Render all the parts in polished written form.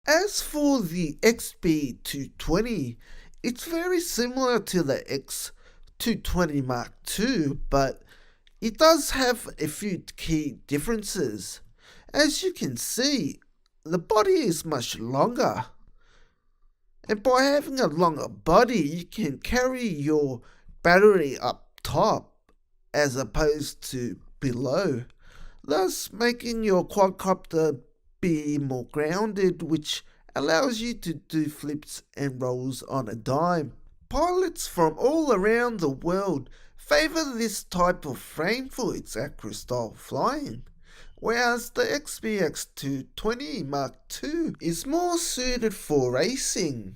As for the Xbee220, it's very similar to the X220 Mark II, but it does have a few key differences. As you can see, the body is much longer, and by having a longer body, you can carry your battery up top as opposed to below, thus making your quadcopter be more grounded, which allows you to do flips and rolls on a dime. Pilots from all around the world favour this type of frame for its accurate style flying, whereas the Xbee220 Mark II is more suited for racing.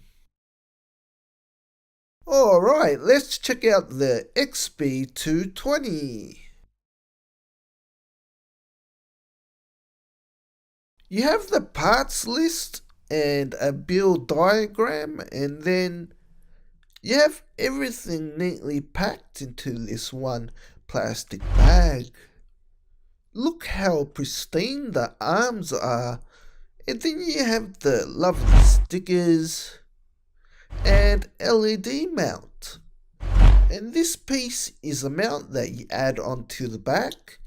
Alright, let's check out the Xbee220. You have the parts list and a build diagram, and then you have everything neatly packed into this one plastic bag. Look how pristine the arms are, and then you have the lovely stickers and LED mount. And this piece is a mount that you add onto the back.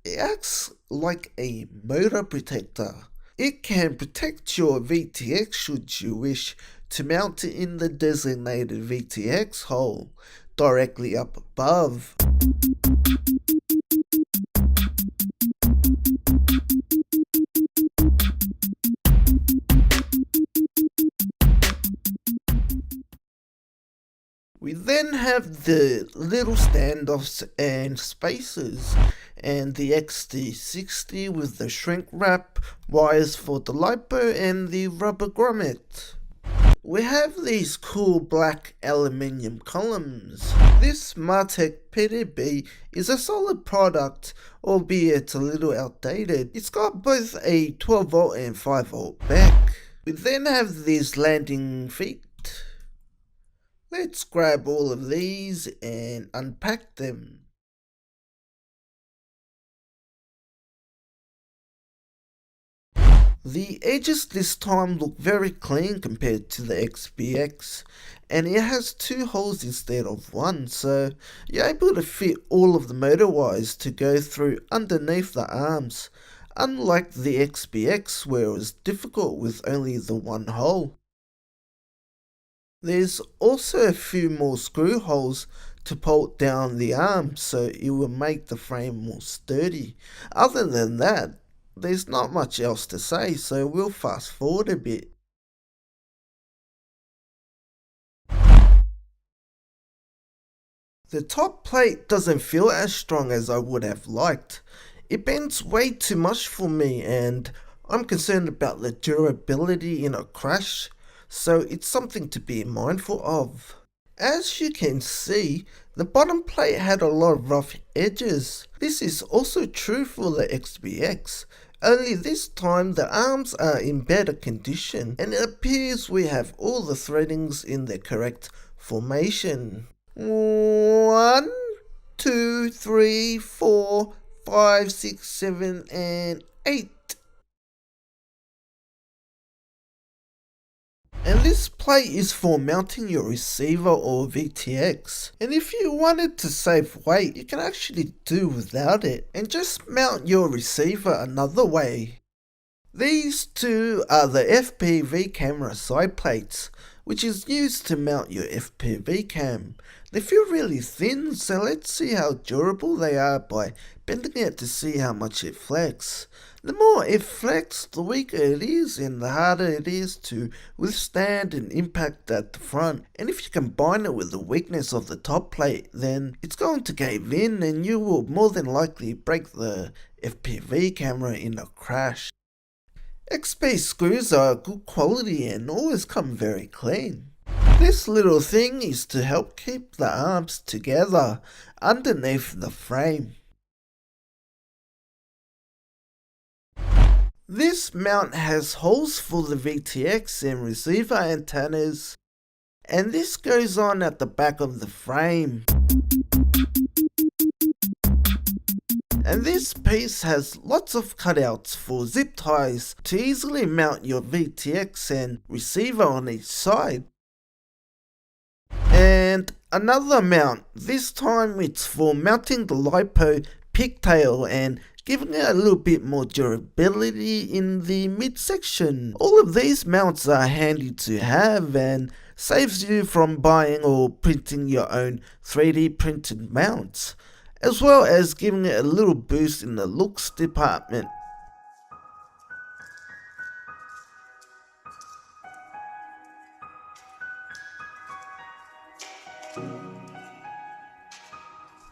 It acts like a motor protector. It can protect your VTX should you wish to mount it in the designated VTX hole directly up above. We then have the little standoffs and spacers, and the XT60 with the shrink wrap, wires for the LiPo, and the rubber grommet. We have these cool black aluminium columns. This Martech PDB is a solid product, albeit a little outdated. It's got both a 12 volt and 5 volt back. We then have these landing feet. Let's grab all of these and unpack them. The edges this time look very clean compared to the XBX, and it has 2 holes instead of 1, so you're able to fit all of the motor wires to go through underneath the arms, unlike the XBX where it was difficult with only the 1 hole. There's also a few more screw holes to bolt down the arm so it will make the frame more sturdy. Other than that, there's not much else to say, so we'll fast forward a bit. The top plate doesn't feel as strong as I would have liked. It bends way too much for me, and I'm concerned about the durability in a crash, so it's something to be mindful of. As you can see, the bottom plate had a lot of rough edges. This is also true for the XBX, only this time the arms are in better condition, and it appears we have all the threadings in the correct formation. 1, 2, 3, 4, 5, 6, 7, and 8. And this plate is for mounting your receiver or VTX. And if you wanted to save weight, you can actually do without it and just mount your receiver another way. These two are the FPV camera side plates, which is used to mount your FPV cam. They feel really thin, so let's see how durable they are by bending it to see how much it flex. The more it flexes, the weaker it is and the harder it is to withstand an impact at the front. And if you combine it with the weakness of the top plate, then it's going to cave in and you will more than likely break the FPV camera in a crash. Xbee screws are good quality and always come very clean. This little thing is to help keep the arms together underneath the frame. This mount has holes for the VTX and receiver antennas, and this goes on at the back of the frame. And this piece has lots of cutouts for zip ties to easily mount your VTX and receiver on each side. And another mount, this time it's for mounting the LiPo pigtail and giving it a little bit more durability in the midsection. All of these mounts are handy to have and saves you from buying or printing your own 3D printed mounts, as well as giving it a little boost in the looks department.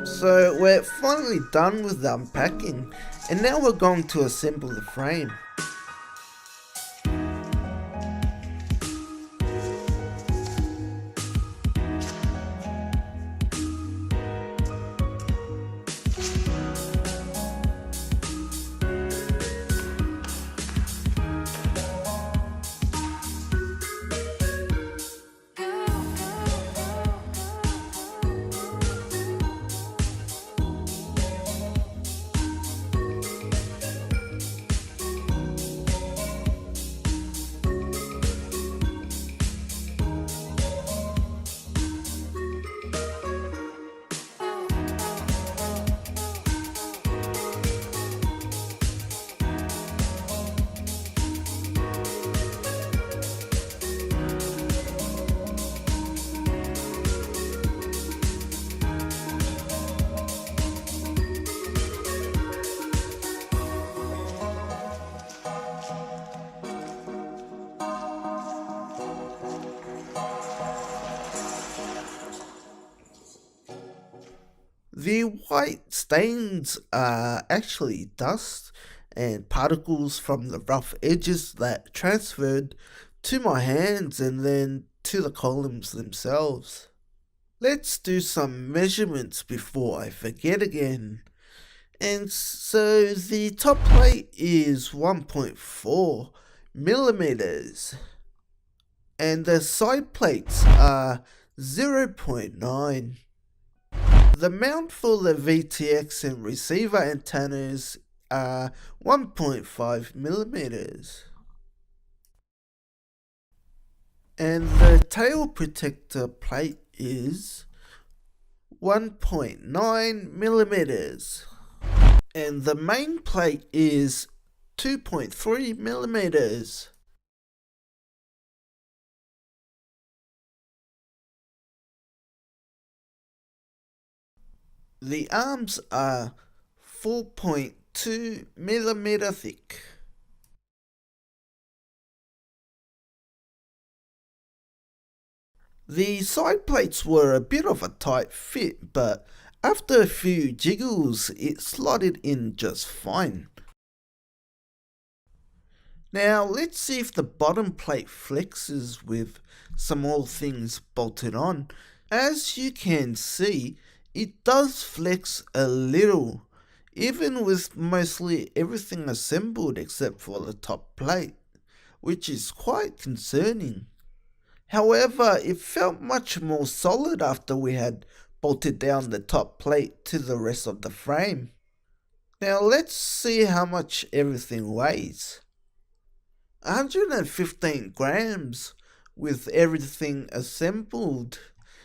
So we're finally done with the unpacking, and now we're going to assemble the frame. The white stains are actually dust and particles from the rough edges that transferred to my hands and then to the columns themselves. Let's do some measurements before I forget again. And so the top plate is 1.4 millimeters and the side plates are 0.9. The mount for the VTX and receiver antennas are 1.5 millimeters. And the tail protector plate is 1.9 millimeters. And the main plate is 2.3 millimeters. The arms are 4.2 millimeter thick. The side plates were a bit of a tight fit, but after a few jiggles it slotted in just fine. Now let's see if the bottom plate flexes with some more things bolted on. As you can see, it does flex a little, even with mostly everything assembled except for the top plate, which is quite concerning. However, it felt much more solid after we had bolted down the top plate to the rest of the frame. Now let's see how much everything weighs. 115 grams with everything assembled.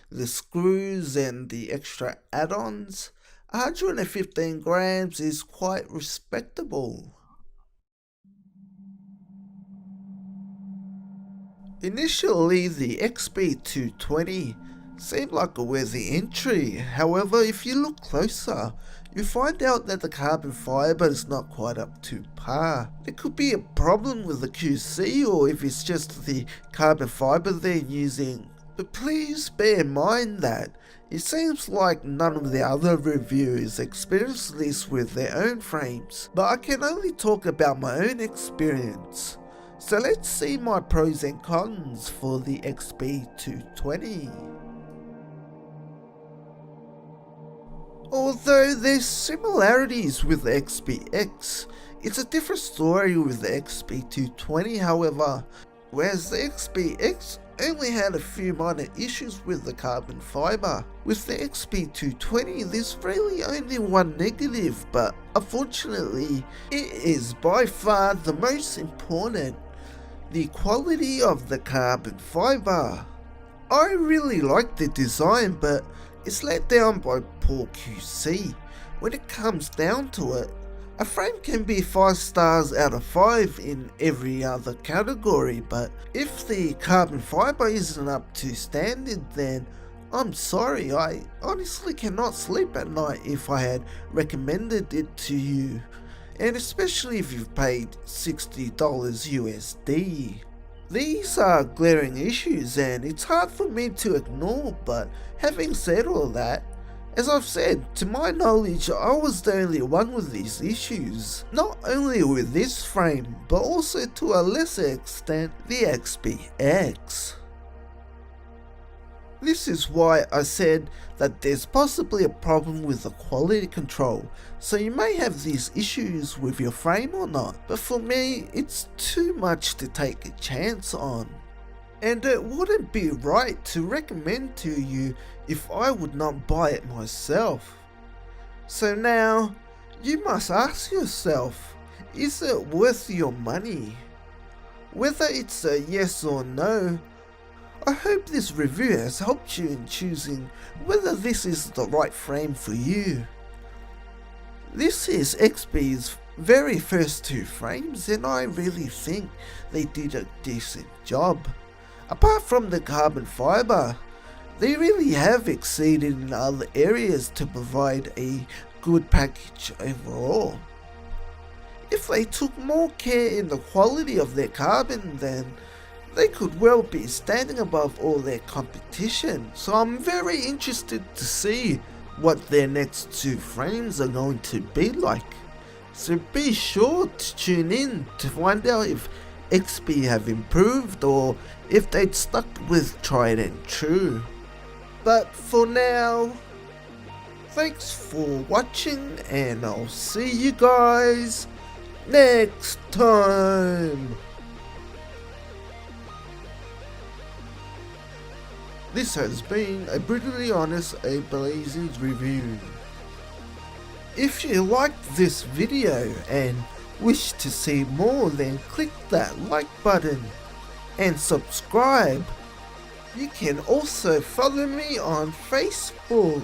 The screws and the extra add-ons. 115 grams is quite respectable. Initially, the Xbee220 seemed like a worthy entry. However, if you look closer, you find out that the carbon fibre is not quite up to par. There could be a problem with the QC, or if it's just the carbon fibre they're using. But please bear in mind that it seems like none of the other reviewers experienced this with their own frames, but I can only talk about my own experience. So let's see my pros and cons for the Xbee220. Although there's similarities with the XBX, it's a different story with the Xbee220 however. Whereas the XBX only had a few minor issues with the carbon fiber. With the Xbee220 there's really only one negative, but unfortunately it is by far the most important: the quality of the carbon fiber. I really like the design, but it's let down by poor QC. When it comes down to it, a frame can be 5 stars out of 5 in every other category, but if the carbon fiber isn't up to standard, then I'm sorry, I honestly cannot sleep at night if I had recommended it to you, and especially if you've paid $60 USD. These are glaring issues and it's hard for me to ignore, but having said all that, as I've said, to my knowledge I was the only one with these issues. Not only with this frame, but also to a lesser extent the Xbee X. This is why I said that there's possibly a problem with the quality control, so you may have these issues with your frame or not, but for me it's too much to take a chance on. And it wouldn't be right to recommend to you if I would not buy it myself. So now, you must ask yourself, is it worth your money? Whether it's a yes or no, I hope this review has helped you in choosing whether this is the right frame for you. This is Xbee's very first 2 frames and I really think they did a decent job. Apart from the carbon fiber, they really have exceeded in other areas to provide a good package overall. If they took more care in the quality of their carbon, then they could well be standing above all their competition, so I'm very interested to see what their next 2 frames are going to be like. So be sure to tune in to find out if Xbee have improved or if they'd stuck with tried and true. But for now, thanks for watching and I'll see you guys next time. This has been a brutally honest Ablaze's review. If you liked this video and wish to see more, then click that like button and subscribe. You can also follow me on Facebook.